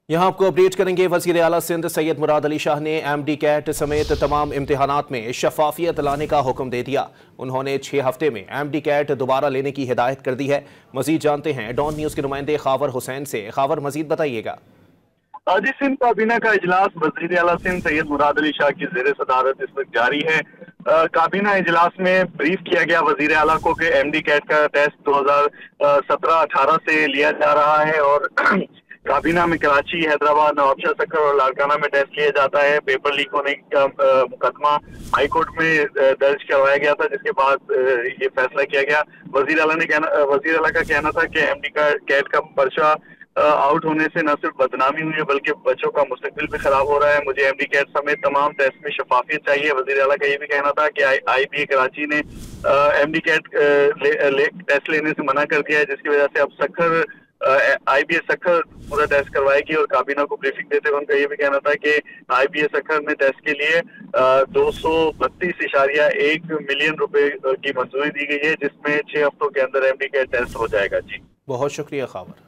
यहाँ आपको अपडेट करेंगे। वज़ीर आला सिंध सैयद मुराद अली शाह ने MD कैट समेत तमाम इम्तिहानात में शफाफियत लाने का हुक्म दे दिया। उन्होंने 6 हफ्ते में MD कैट दोबारा लेने की हिदायत कर दी है। मजीद जानते हैं डॉन न्यूज़ के नुमाइंदे खावर हुसैन से। खावर, मजीद बताइएगा। आज सिंध काबीना का इजलास वज़ीर आला सिंध सैयद मुराद अली शाह की ज़ेर सदारत इस वक्त जारी है। काबीना इजलास में ब्रीफ किया गया वज़ीर आला को कि MD कैट का टेस्ट 2017-18 से लिया जा रहा है और काबीना में कराची, हैदराबाद, नवाबशाह सक्कर और लाड़काना में टेस्ट लिया जाता है। पेपर लीक होने का मुकदमा हाई कोर्ट में दर्ज करवाया गया था, जिसके बाद ये फैसला किया गया। वज़ीर आला का कहना था कि MD कैट का पर्चा आउट होने से न सिर्फ बदनामी हुई है बल्कि बच्चों का मुस्तकबिल भी खराब हो रहा है। मुझे MD कैट समेत तमाम टेस्ट में शफाफियत चाहिए। वज़ीर आला का ये भी कहना था कि IBA कराची ने MD कैट टेस्ट लेने से मना कर दिया है, जिसकी वजह से अब सक्खर IBA सक्खर पूरा टेस्ट करवाएगी। और काबीना को ब्रीफिंग देते हुए उनका ये भी कहना था कि IBA सक्खर में टेस्ट के लिए 232.1 मिलियन रुपए की मंजूरी दी गई है, जिसमें 6 हफ्तों के अंदर MD कैट टेस्ट हो जाएगा। जी, बहुत शुक्रिया खावर।